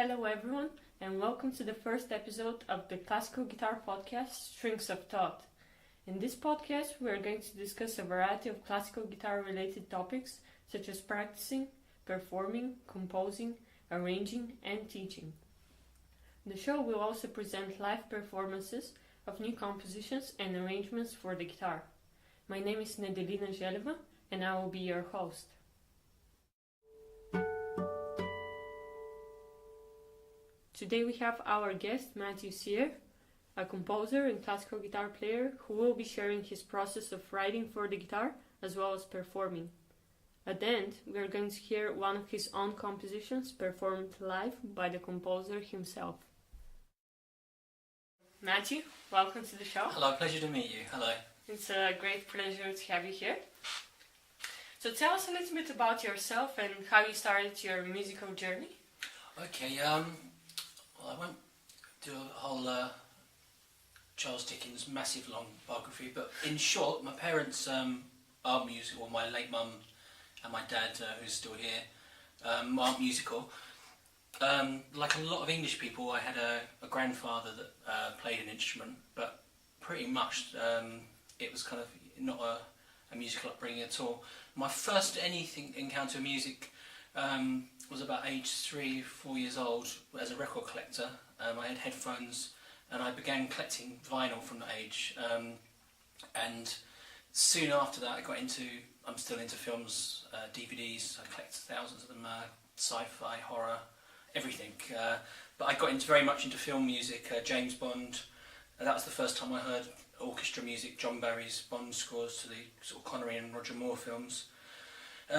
Hello everyone, and welcome to the first episode of the classical guitar podcast, Strings of Thought. In this podcast, we are going to discuss a variety of classical guitar related topics such as practicing, performing, composing, arranging, and teaching. The show will also present live performances of new compositions and arrangements for the guitar. My name is Nedelina Jeleva, and I will be your host. Today we have our guest Matthew Sear, a composer and classical guitar player who will be sharing his process of writing for the guitar as well as performing. At the end, we are going to hear one of his own compositions performed live by the composer himself. Matthew, welcome to the show. Hello, pleasure to meet you. Hello. It's a great pleasure to have you here. So tell us a little bit about yourself and how you started your musical journey. Okay, well, I won't do a whole Charles Dickens massive long biography, but in short, my parents are musical. My late mum and my dad, who's still here, are musical. Like a lot of English people, I had a grandfather that played an instrument, but pretty much it was kind of not a musical upbringing at all. My first encounter with music was about age 3-4 years old as a record collector. I had headphones and I began collecting vinyl from that age, and soon after that I'm still into films, DVDs. I collect thousands of them, sci-fi, horror, everything, but I got very much into film music, James Bond. That was the first time I heard orchestra music, John Barry's Bond scores to the sort of Connery and Roger Moore films.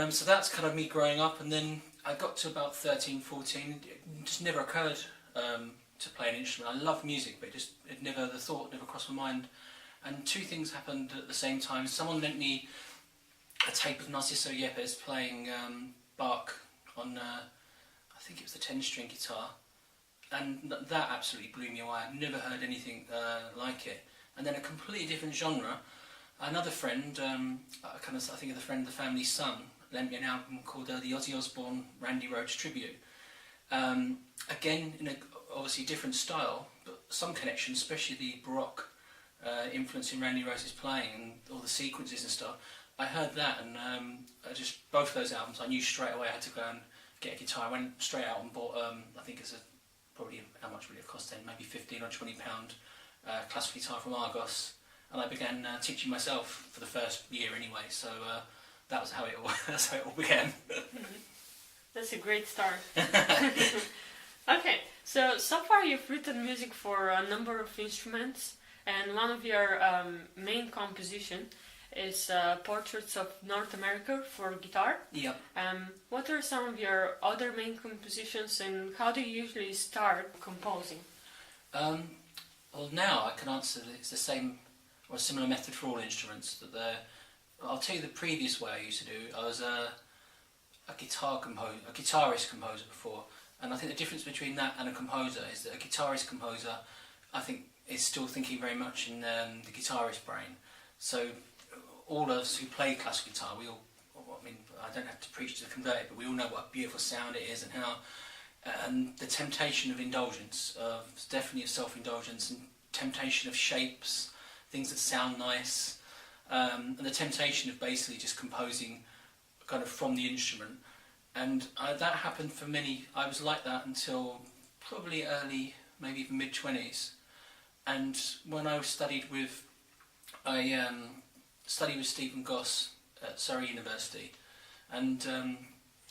So that's kind of me growing up, and then I got to about 13, 14, it just never occurred to play an instrument. I love music, but the thought never crossed my mind. And two things happened at the same time. Someone lent me a tape of Narciso Yepes playing Bach on, I think it was the 10-string guitar, and that absolutely blew me away. I'd never heard anything like it. And then a completely different genre. Another friend, I think of the friend of the family's son, lent me an album called the Ozzy Osbourne Randy Rhoads Tribute. Again, in a obviously different style, but some connection, especially the Baroque influence in Randy Rhoads' playing and all the sequences and stuff. I heard that, and both those albums, I knew straight away I had to go and get a guitar. I went straight out and bought, I think probably how much would it have cost then? Maybe £15 or £20 classical guitar from Argos. And I began teaching myself for the first year anyway, so that's how it all began. That's a great start. Okay, so far you've written music for a number of instruments, and one of your main composition is Portraits of North America for guitar. Yep. What are some of your other main compositions, and how do you usually start composing? Well, now I can answer it's the same or a similar method for all instruments. I'll tell you the previous way I used to do. I was a guitarist composer before, and I think the difference between that and a composer is that a guitarist composer, I think, is still thinking very much in the guitarist brain. So all of us who play classical guitar, I don't have to preach to the converted, but we all know what a beautiful sound it is and how, and the temptation of indulgence, definitely of self-indulgence, and temptation of shapes, things that sound nice, and the temptation of basically just composing kind of from the instrument. And that happened for many. I was like that until probably early, maybe even mid-20s. And when I studied with Stephen Goss at Surrey University, and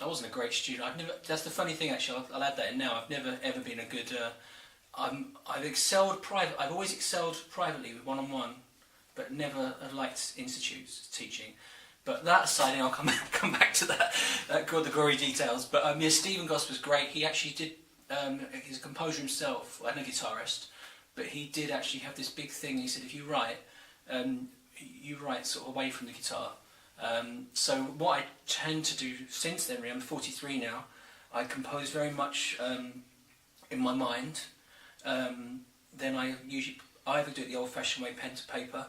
I wasn't a great student. That's the funny thing, actually. I'll add that in now. I've never ever been a good. I've excelled private. I've always excelled privately with one-on-one, but never liked institutes teaching. But that aside, I'll come back to that. The gory details. But Stephen Goss was great. He actually did. He's a composer himself and a guitarist, but he did actually have this big thing. He said, if you write sort of away from the guitar. So what I tend to do since then, really, I'm 43 now. I compose very much in my mind. Then I usually either do it the old-fashioned way, pen to paper,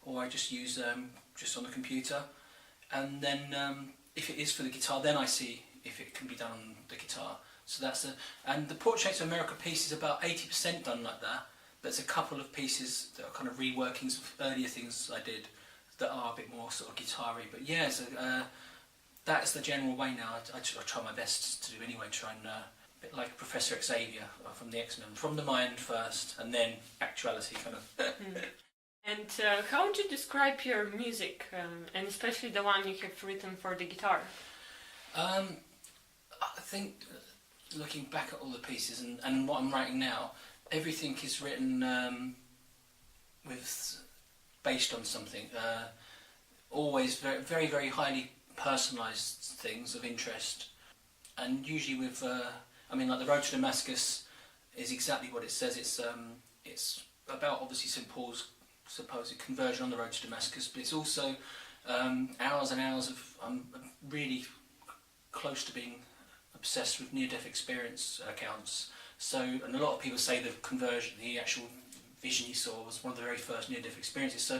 or I just use just on the computer. And then if it is for the guitar, then I see if it can be done on the guitar. So and the Portraits of America piece is about 80% done like that. There's a couple of pieces that are kind of reworkings of earlier things I did that are a bit more sort of guitar-y. But yeah, so that is the general way now. I try my best to do anyway, try and, a bit like Professor Xavier from the X-Men, from the mind first and then actuality kind of. And how would you describe your music, and especially the one you have written for the guitar? I think looking back at all the pieces and what I'm writing now, everything is written based on something. Always very, very, very highly personalised things of interest, and usually with, like the Road to Damascus is exactly what it says. It's about obviously St Paul's supposed conversion on the road to Damascus, but it's also hours and hours of I'm really close to being obsessed with near-death experience accounts. So, and a lot of people say the conversion, the actual vision he saw, was one of the very first near-death experiences. So,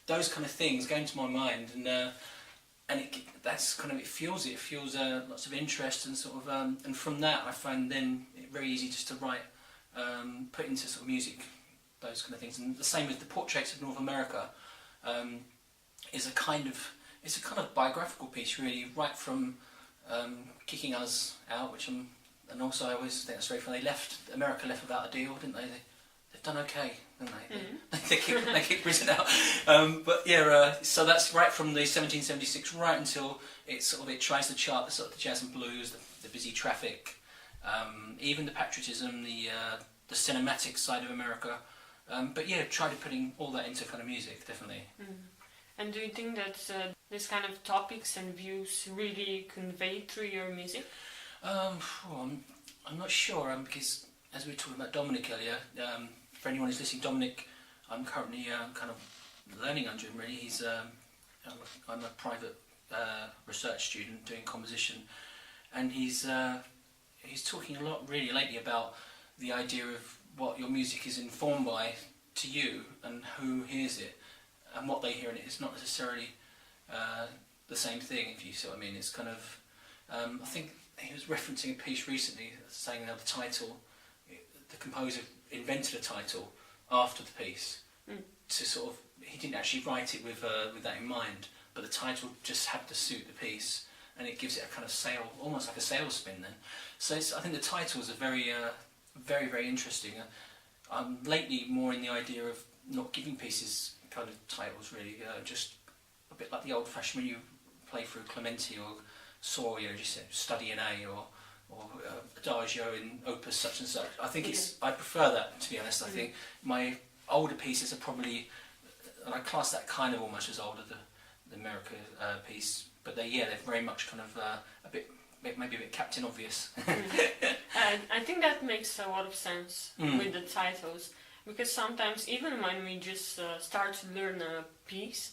those kind of things go into my mind, and that's kind of it fuels lots of interest and sort of, and from that I find then it very easy just to write, put into sort of music, those kind of things. And the same with the Portraits of North America, is a kind of biographical piece really, right from kicking us out, and also I always think that's very funny. America left without a deal, didn't they? They've done okay, haven't they? Mm-hmm. they kicked Britain out. But yeah, so that's right from the 1776 right until it tries to chart the sort of the jazz and blues, the busy traffic, even the patriotism, the cinematic side of America. But yeah, try to putting all that into kind of music, definitely. Mm. And do you think that this kind of topics and views really convey through your music? I'm not sure, because as we were talking about Dominic earlier, for anyone who's listening, Dominic, I'm currently kind of learning under him really. I'm a private research student doing composition, and he's talking a lot really lately about the idea of what your music is informed by to you and who hears it and what they hear in it. It's not necessarily the same thing, if you see what I mean. It's kind of, I think he was referencing a piece recently saying that the title, the composer invented a title after the piece to sort of, he didn't actually write it with that in mind, but the title just had to suit the piece, and it gives it a kind of almost like a sales spin then. So I think the titles are very, very, very interesting. I'm lately more in the idea of not giving pieces kind of titles really, just a bit like the old-fashioned when you play through Clementi or Sawyer, just study in A, or Adagio in Opus such and such. I think I prefer that, to be honest. I think my older pieces are probably, and I class that kind of almost as older, the America piece, but they're very much kind of maybe a bit Captain Obvious. I think that makes a lot of sense with the titles, because sometimes even when we just start to learn a piece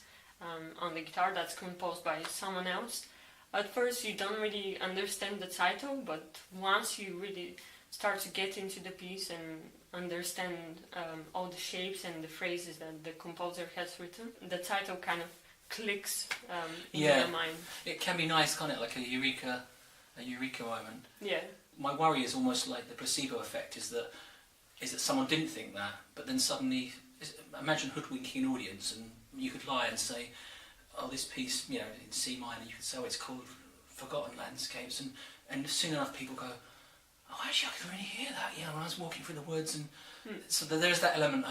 on the guitar that's composed by someone else, at first you don't really understand the title, but once you really start to get into the piece and understand all the shapes and the phrases that the composer has written, the title kind of clicks in your mind. It can be nice, can't it? Like a eureka moment. Yeah. My worry is almost like the placebo effect, is that someone didn't think that, but then suddenly, imagine hoodwinking an audience, and you could lie and say, oh, this piece, in C minor, you could say, oh, it's called Forgotten Landscapes, and soon enough people go, oh, actually I could really hear that, when I was walking through the woods, and so there's that element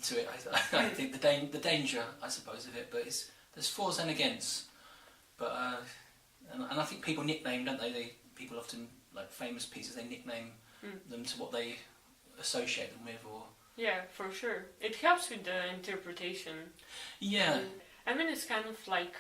to it. I think the danger, I suppose, of it, but there's fors and against, but and I think people nickname, don't they? People often, like famous pieces, they nickname them to what they associate them with, or... Yeah, for sure. It helps with the interpretation. Yeah. It's kind of like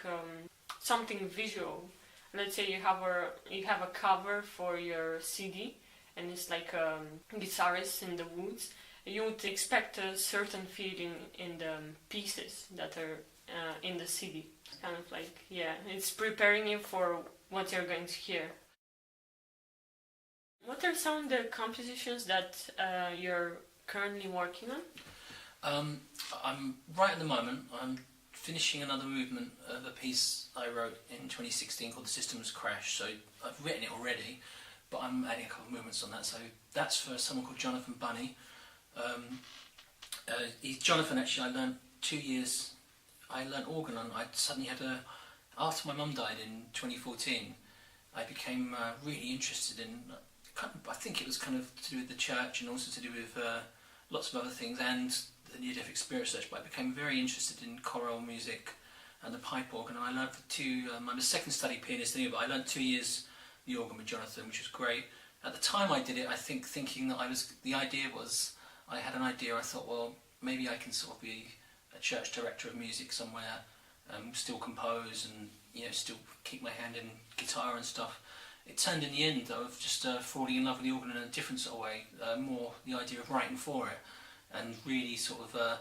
something visual. Let's say you have a cover for your CD, and it's like a guitarist in the woods. You would expect a certain feeling in the pieces that are in the CD. It's kind of like, it's preparing you for what you're going to hear. What are some of the compositions that you're currently working on? I'm right at the moment. I'm finishing another movement of a piece I wrote in 2016 called The Systems Crash. So I've written it already, but I'm adding a couple of movements on that. So that's for someone called Jonathan Bunny. Jonathan, actually, I learned 2 years. I learned organ on. I suddenly had after my mum died in 2014. I became really interested in. I think it was kind of to do with the church and also to do with lots of other things and the near-death experience search. But I became very interested in choral music and the pipe organ. And I learned for I'm a second study pianist anyway, but I learned 2 years the organ with Jonathan, which was great. At the time I did it, I think thinking that I had an idea. I thought, well, maybe I can sort of be a church director of music somewhere, still compose and still keep my hand in guitar and stuff. It turned in the end though of just falling in love with the organ in a different sort of way, more the idea of writing for it, and really sort of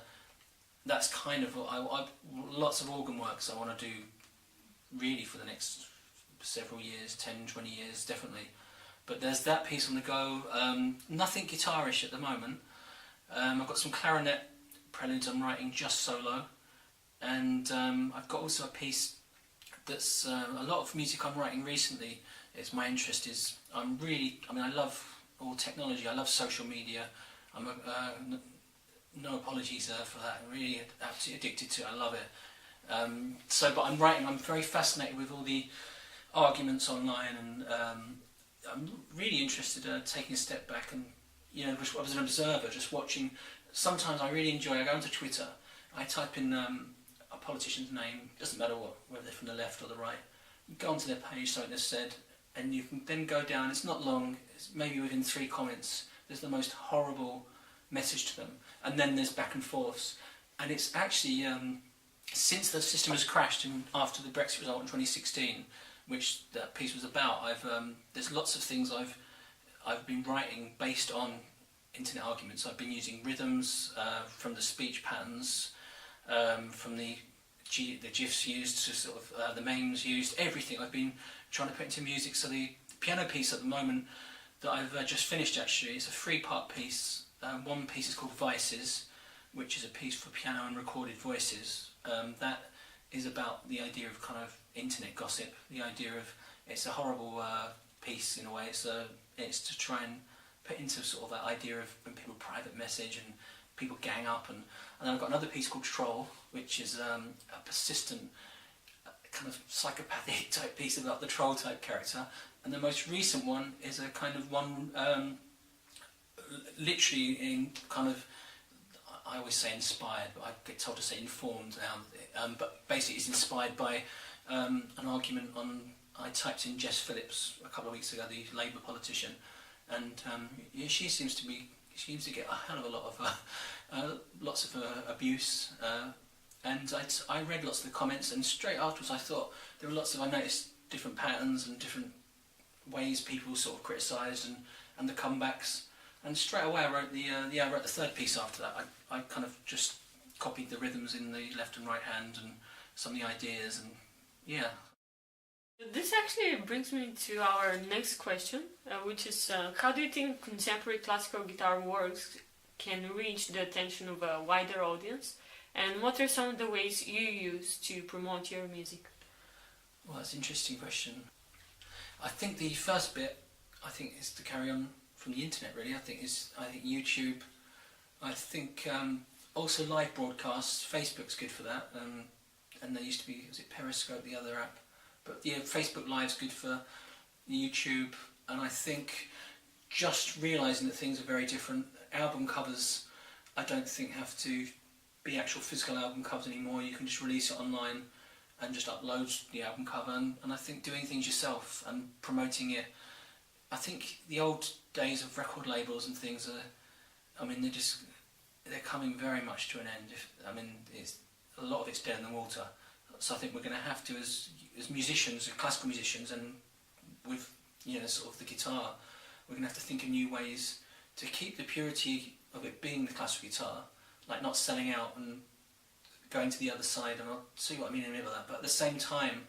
that's kind of lots of organ works I want to do really for the next several years, 10, 20 years definitely. But there's that piece on the go. Nothing guitarish at the moment. I've got some clarinet preludes I'm writing just solo, and I've got also a piece that's a lot of music I'm writing recently. My interest is I love all technology. I love social media. I'm no apologies for that. I'm really absolutely addicted to it. I love it. But I'm very fascinated with all the arguments online, and I'm really interested in taking a step back and I was an observer, just watching. Sometimes I really enjoy. I go onto Twitter. I type in a politician's name. Doesn't matter whether they're from the left or the right. You go onto their page, something they've said, and you can then go down. It's not long. It's maybe within 3 comments. There's the most horrible message to them, and then there's back and forths. And it's actually since the system has crashed after the Brexit result in 2016, which that piece was about. There's lots of things I've been writing based on internet arguments. I've been using rhythms from the speech patterns, from the GIFs used to sort of the memes used, everything I've been trying to put into music. So the piano piece at the moment that I've just finished actually, it's a 3-part piece. One piece is called Vices, which is a piece for piano and recorded voices. That is about the idea of kind of internet gossip, the idea of, it's a horrible piece in a way. It's to try and put into sort of that idea of when people private message and people gang up, and then I've got another piece called Troll, which is a persistent kind of psychopathic type piece about the troll type character, and the most recent one is a kind of one literally in kind of, I always say inspired, but I get told to say informed now, but basically it's inspired by an argument I typed in Jess Phillips a couple of weeks ago, the Labour politician, and she seems to get a hell of a lot of lots of abuse, and I read lots of the comments, and straight afterwards I thought I noticed different patterns and different ways people sort of criticised and the comebacks, and straight away I wrote the third piece after that. I kind of just copied the rhythms in the left and right hand and some of the ideas, and yeah. This actually brings me to our next question, which is how do you think contemporary classical guitar works can reach the attention of a wider audience, and what are some of the ways you use to promote your music? Well, that's an interesting question. I think the first bit, is to carry on from the internet really. I think YouTube. I think also live broadcasts. Facebook's good for that, and there used to be, was it Periscope, the other app? But yeah, Facebook Live's good for YouTube, and I think just realising that things are very different. Album covers, I don't think have to be actual physical album covers anymore. You can just release it online and just upload the album cover, and I think doing things yourself and promoting it. I think the old days of record labels and things are, they're coming very much to an end. A lot of it's dead in the water. So I think we're going to have to, as musicians, classical musicians, and with sort of the guitar, we're going to have to think of new ways to keep the purity of it being the classical guitar, like not selling out and going to the other side, and I'll see what I mean in a minute of that, but at the same time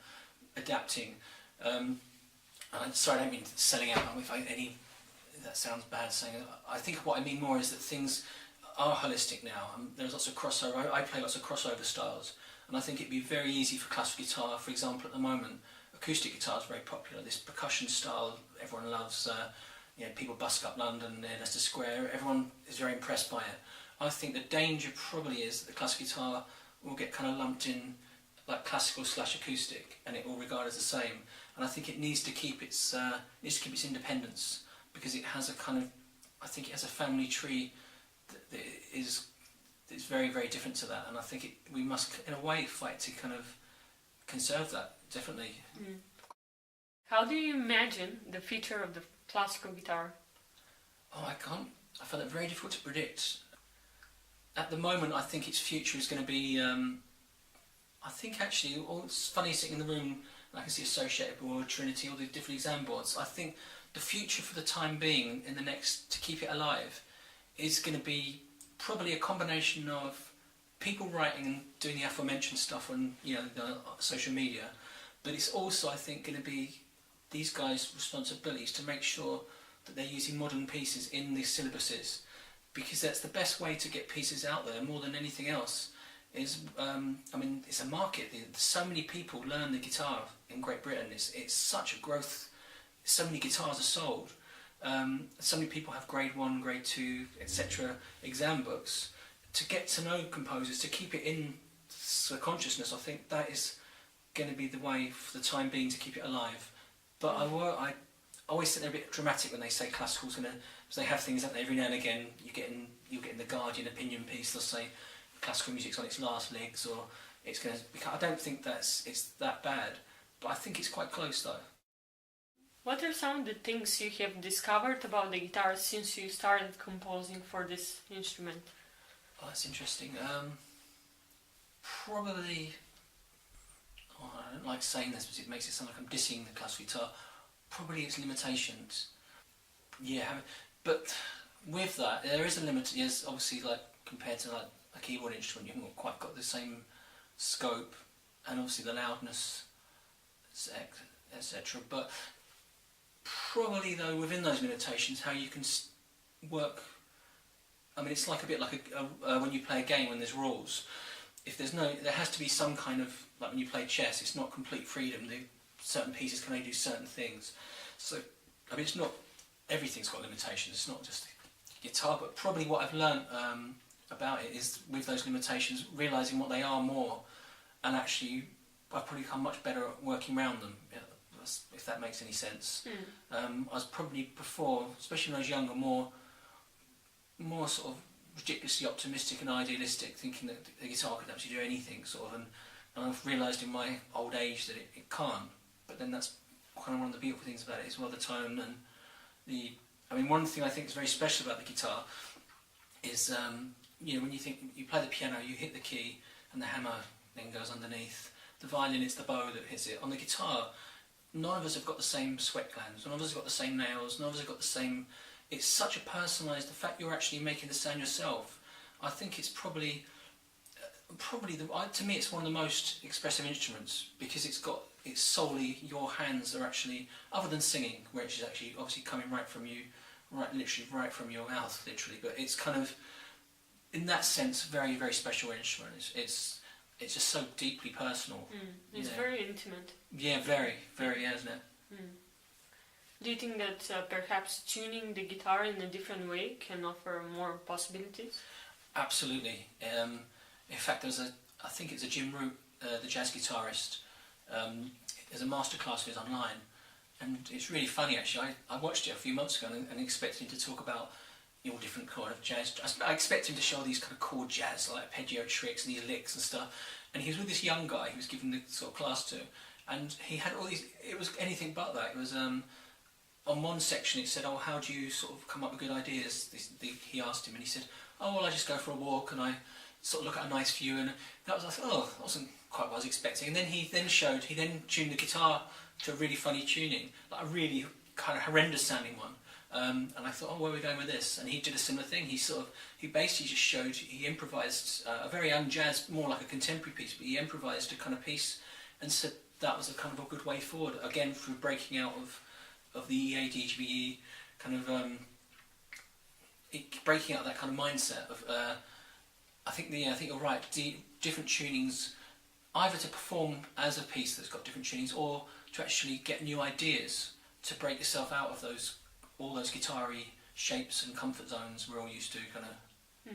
adapting. Sorry, I don't mean selling out, that sounds bad saying it. I think what I mean more is that things are holistic now. There's lots of crossover. I play lots of crossover styles, and I think it'd be very easy for classical guitar, for example, at the moment, acoustic guitar is very popular. This percussion style everyone loves. People busk up London, Leicester Square. Everyone is very impressed by it. I think the danger probably is that the classical guitar will get kind of lumped in like classical / acoustic, and it will regard as the same. And I think it needs to keep its independence, because it has a kind of, I think it has a family tree that is very, very different to that. And I think we must, in a way, fight to kind of conserve that, definitely. Mm. How do you imagine the future of the classical guitar? Oh, I can't. I find it very difficult to predict. At the moment, I think its future is going to be. I think actually, it's funny sitting in the room. I can see Associated Board, Trinity, all the different exam boards. I think the future for the time being, in the next, to keep it alive, is going to be probably a combination of people writing and doing the aforementioned stuff on social media, but it's also, I think, going to be these guys' responsibilities to make sure that they're using modern pieces in the syllabuses, because that's the best way to get pieces out there more than anything else. It's a market. So many people learn the guitar in Great Britain. It's such a growth. So many guitars are sold. So many people have grade 1, grade 2, etc. exam books. To get to know composers, to keep it in the consciousness, I think that is going to be the way for the time being to keep it alive. But I always think they're a bit dramatic when they say classical's going to, because they have things that every now and again you get in the Guardian opinion piece, they'll say classical music's on its last legs, or it's going to. I don't think it's that bad, but I think it's quite close though. What are some of the things you have discovered about the guitar since you started composing for this instrument? Oh, that's interesting. Probably. Oh, I don't like saying this because it makes it sound like I'm dissing the classical guitar. Probably its limitations. Yeah, but with that, there is a limit. Yes, obviously, like compared to like a keyboard instrument, you haven't quite got the same scope, and obviously the loudness, etc. But probably though, within those limitations, how you can work. I mean, it's like a bit like when you play a game when there's rules. If there has to be some kind of, like when you play chess, it's not complete freedom. Certain pieces can only do certain things. So, I mean, it's not, everything's got limitations. It's not just the guitar, but probably what I've learned about it is with those limitations, realising what they are more, and actually I've probably become much better at working around them, if that makes any sense. I was probably before, especially when I was younger, more sort of ridiculously optimistic and idealistic, thinking that the guitar could actually do anything, sort of, and I've realised in my old age that it can't. But then that's kind of one of the beautiful things about it as well, the tone and the. I mean, one thing I think is very special about the guitar is, when you play the piano, you hit the key and the hammer then goes underneath. The violin, it's the bow that hits it. On the guitar, none of us have got the same sweat glands, none of us have got the same nails, none of us have got the same. It's such a personalised. The fact you're actually making the sound yourself, I think it's probably to me it's one of the most expressive instruments, because it's solely your hands are actually, other than singing, which is actually obviously coming literally right from your mouth, literally. But it's kind of, in that sense, very, very special instrument. It's just so deeply personal. It's very intimate. Yeah, very, very, isn't it? Do you think that perhaps tuning the guitar in a different way can offer more possibilities? Absolutely. In fact, I think it's a Jim Root, the jazz guitarist. There's a masterclass of his online, and it's really funny actually. I watched it a few months ago and expected him to talk about all different kind of jazz. I expect him to show these kind of chord jazz, like arpeggio tricks and these licks and stuff. And he was with this young guy he was giving the sort of class to, and he had all these. It was anything but that. It was on one section it said, "Oh, how do you sort of come up with good ideas?" He asked him, and he said, "Oh, well, I just go for a walk and I sort of look at a nice view." And that was, I thought, oh, that wasn't quite what I was expecting. And then he then tuned the guitar to a really funny tuning, like a really kind of horrendous sounding one. And I thought, oh, where are we going with this? And he did a similar thing. He basically just showed, he improvised a very unjazzed, more like a contemporary piece, but he improvised a kind of piece and said that was a kind of a good way forward. Again, through breaking out of the EA, DGBE, kind of breaking out that kind of mindset of, I think you're right, different tunings, either to perform as a piece that's got different tunings, or to actually get new ideas, to break yourself out of all those guitar-y shapes and comfort zones we're all used to, kind of.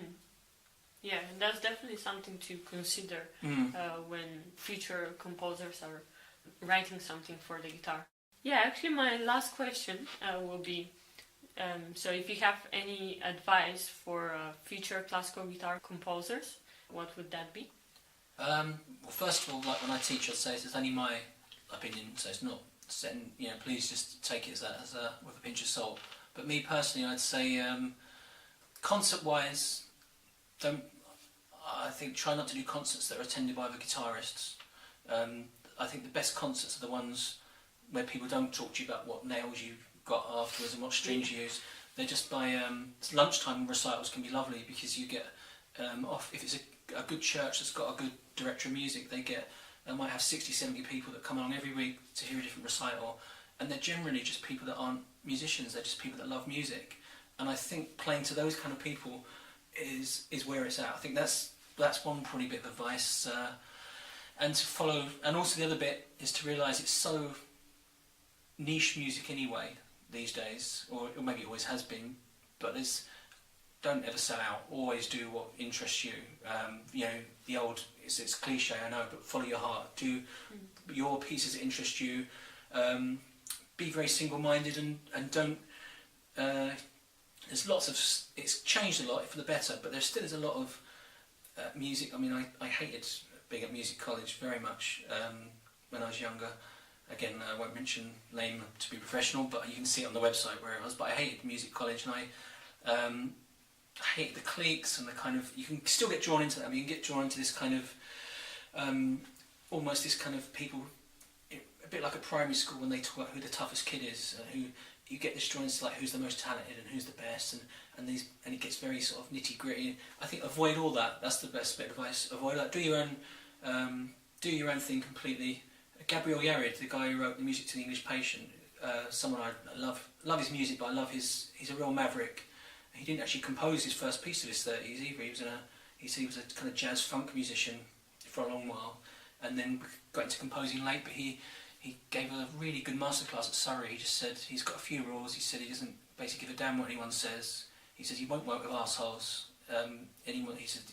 Yeah, and that's definitely something to consider when future composers are writing something for the guitar. Yeah, actually my last question will be, so if you have any advice for future classical guitar composers, what would that be? Well, first of all, like when I teach, I'd say it's only my opinion, so it's not set in, please just take it as with a pinch of salt. But me personally, I'd say concert-wise, I think try not to do concerts that are attended by the guitarists. I think the best concerts are the ones where people don't talk to you about what nails you got afterwards and what strings you use. They're just by lunchtime recitals can be lovely because you get off. If it's a good church that's got a good director of music, they might have 60, 70 people that come along every week to hear a different recital, and they're generally just people that aren't musicians. They're just people that love music, and I think playing to those kind of people is where it's at. I think that's one probably bit of advice, and to follow. And also the other bit is to realise it's so niche music anyway these days, or maybe it always has been. But don't ever sell out. Always do what interests you. The old it's cliche, I know, but follow your heart. Do your pieces that interest you. Be very single-minded and don't. There's lots of. It's changed a lot for the better, but there still is a lot of music. I mean, I hated being at music college very much when I was younger. Again, I won't mention name to be professional, but you can see it on the website where it was. But I hated music college, and I hate the cliques and the kind of. You can still get drawn into that. I mean, you can get drawn into this kind of almost this kind of people. A bit like a primary school when they talk about who the toughest kid is, who you get this drawn into, like who's the most talented and who's the best, and it gets very sort of nitty gritty. I think avoid all that. That's the best bit of advice. Avoid that. Do your own thing completely. Gabriel Yared, the guy who wrote the music to the English Patient, someone I love his music, but I love he's a real maverick. He didn't actually compose his first piece of his 30s either. He said he was a kind of jazz funk musician for a long while, and then got into composing late. But he gave a really good masterclass at Surrey. He just said he's got a few rules. He said he doesn't basically give a damn what anyone says. He says he won't work with arseholes. He said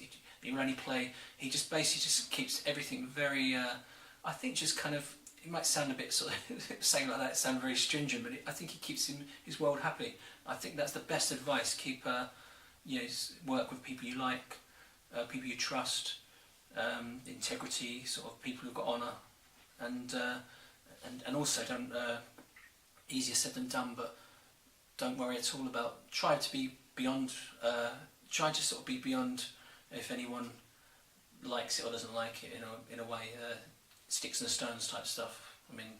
he will only play. He just basically just keeps everything very. I think just kind of. It might sound a bit sort of saying like that. Sound very stringent, but I think he keeps his world happy. I think that's the best advice. Keep work with people you like, people you trust, integrity, sort of people who've got honour, and also don't. Easier said than done, but don't worry at all about. Try to be beyond. Try to sort of be beyond if anyone likes it or doesn't like it in a way. Sticks and stones type stuff. I mean,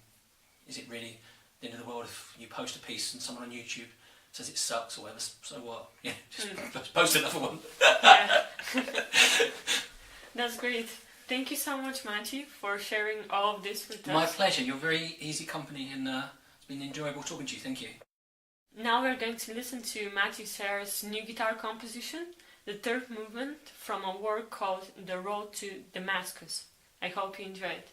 is it really the end of the world if you post a piece and someone on YouTube says it sucks or whatever? So what? Yeah, just post another one. Yeah. That's great. Thank you so much, Matthew, for sharing all of this with us. My pleasure. You're very easy company, and it's been enjoyable talking to you. Thank you. Now we're going to listen to Matthew Sear's new guitar composition, the third movement from a work called The Road to Damascus. I hope you enjoy it.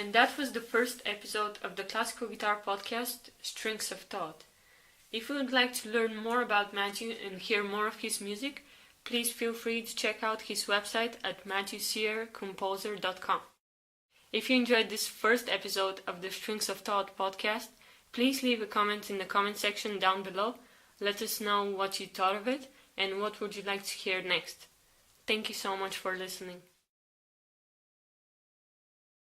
And that was the first episode of the classical guitar podcast, Strings of Thought. If you would like to learn more about Matthew and hear more of his music, please feel free to check out his website at MatthewSearComposer.com. If you enjoyed this first episode of the Strings of Thought podcast, please leave a comment in the comment section down below. Let us know what you thought of it and what would you like to hear next. Thank you so much for listening.